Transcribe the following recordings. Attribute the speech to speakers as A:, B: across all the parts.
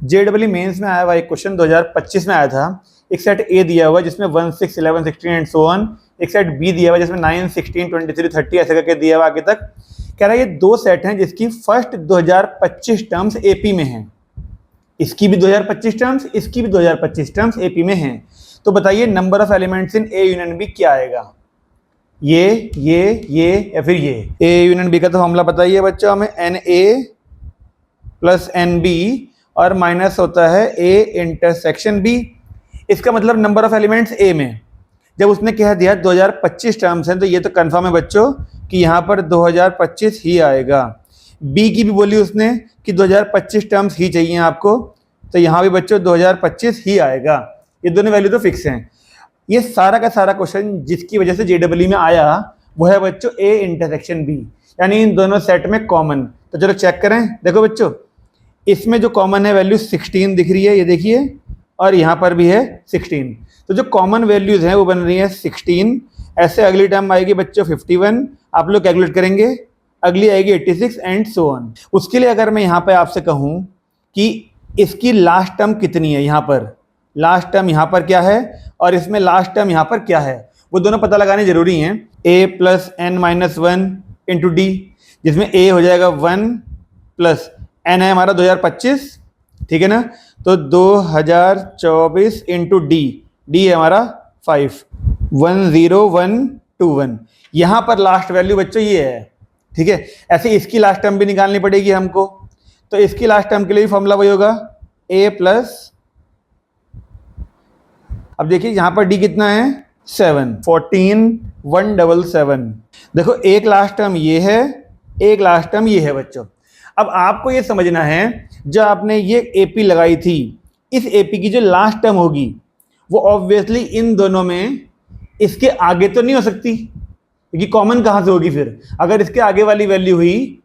A: JW mains में आया हुआ एक क्वेश्चन 2025 में आया था। एक सेट ए दिया हुआ जिसमें 1, 6, 11, 16 एंड सो ऑन। एक सेट बी दिया हुआ जिसमें 9, 16, 23, 30 ऐसे करके दिया हुआ आगे तक। कह रहा है ये दो सेट हैं जिसकी फर्स्ट 2025 टर्म्स एपी में हैं। इसकी भी 2025 टर्म्स, इसकी भी 2025 टर्म्स एपी में हैं। तो बताइए number of elements in A union B क्या आएगा? ये या फिर ये। ए यूनियन बी का तो फॉर्मूला बताइए बच्चों हमें, n A plus n B और माइनस होता है ए इंटरसेक्शन बी। इसका मतलब नंबर ऑफ एलिमेंट्स ए में। जब उसने कह दिया 2025 टर्म्स हैं तो ये तो कंफर्म है बच्चों कि यहाँ पर 2025 ही आएगा। बी की भी बोली उसने कि 2025 टर्म्स ही चाहिए आपको, तो यहाँ भी बच्चों 2025 ही आएगा। ये दोनों वैल्यू तो फिक्स हैं। ये सारा का सारा क्वेश्चन जिसकी वजह से जेडब्ल्यू में आया वो है बच्चों ए इंटरसेक्शन बी, यानी इन दोनों सेट में कॉमन। तो चलो चेक करें। देखो बच्चों इसमें जो कॉमन है वैल्यू 16 दिख रही है, ये देखिए, और यहाँ पर भी है 16। तो जो कॉमन वैल्यूज हैं वो बन रही है 16। ऐसे अगली टर्म आएगी बच्चों 51, आप लोग कैलकुलेट करेंगे, अगली आएगी 86 एंड सो ऑन। उसके लिए अगर मैं यहाँ पे आपसे कहूँ कि इसकी लास्ट टर्म कितनी है, यहाँ पर लास्ट टर्म यहाँ पर क्या है और इसमें लास्ट टर्म यहाँ पर क्या है, वो दोनों पता लगाने जरूरी हैं। a plus n minus 1 into d, जिसमें a हो जाएगा 1 प्लस n है हमारा 2025, ठीक है ना। तो 2024 इंटू डी, डी है हमारा 5, 10121। यहाँ पर लास्ट वैल्यू बच्चों ये है, ठीक है। ऐसे इसकी लास्ट टर्म भी निकालनी पड़ेगी हमको, तो इसकी लास्ट टर्म के लिए भी फॉर्मूला वही होगा a प्लस, अब देखिए यहाँ पर d कितना है 7, 14, 177। देखो एक लास्ट टर्म ये है, एक लास्ट टर्म ये है बच्चों। अब आपको ये समझना है जो आपने ये एपी लगाई थी, इस एपी की जो लास्ट टर्म होगी वो ऑब्वियसली इन दोनों में इसके आगे तो नहीं हो सकती, क्योंकि कॉमन कहाँ से होगी फिर। अगर इसके आगे वाली वैल्यू हुई,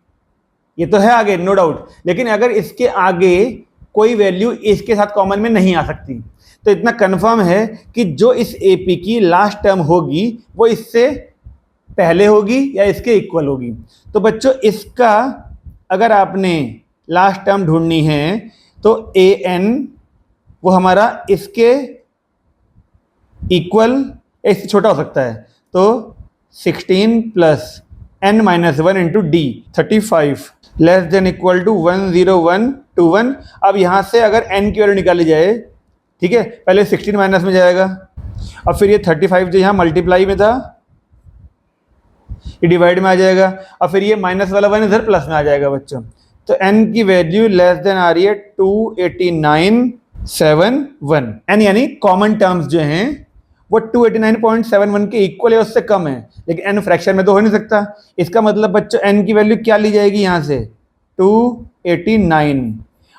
A: ये तो है आगे नो डाउट, लेकिन अगर इसके आगे कोई वैल्यू इसके साथ कॉमन में नहीं आ सकती, तो इतना कंफर्म है कि जो इस एपी की लास्ट टर्म होगी वो इससे पहले होगी या इसके इक्वल होगी। तो बच्चों इसका अगर आपने लास्ट टर्म ढूंढनी है तो ए एन वो हमारा इसके इक्वल या इससे छोटा हो सकता है, तो 16 plus n minus 1 into d 35 less than equal to 10121। अब यहाँ से अगर n की वैल्यू निकाली जाए, ठीक है, पहले 16 माइनस में जाएगा और फिर ये 35 जो यहाँ मल्टीप्लाई में था ये डिवाइड में आ जाएगा और फिर ये माइनस वाला 1 इधर प्लस में आ जाएगा बच्चों। तो n की वैल्यू लेस देन आ रही है 289.71। n यानी कॉमन टर्म्स जो हैं वो 289.71 के इक्वल है, उससे कम है, लेकिन n फ्रैक्शन में तो हो नहीं सकता। इसका मतलब बच्चों n की वैल्यू क्या ली जाएगी यहाँ से 289,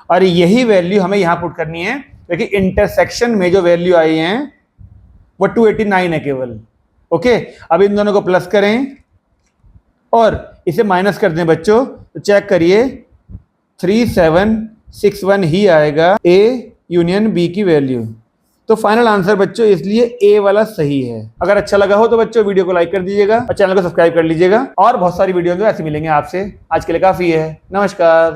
A: और यही वैल्यू हमें यहाँ पुट करनी है क्योंकि इंटरसेक्शन में जो वैल्यू आई है वो 289 है केवल। ओके, अब इन दोनों को प्लस करें और इसे माइनस कर दें बच्चों, तो चेक करिए 3761 ही आएगा ए यूनियन बी की वैल्यू। तो फाइनल आंसर बच्चों इसलिए ए वाला सही है। अगर अच्छा लगा हो तो बच्चों वीडियो को लाइक कर दीजिएगा और चैनल को सब्सक्राइब कर लीजिएगा, और बहुत सारी वीडियो जो ऐसे मिलेंगे आपसे। आज के लिए काफी है, नमस्कार।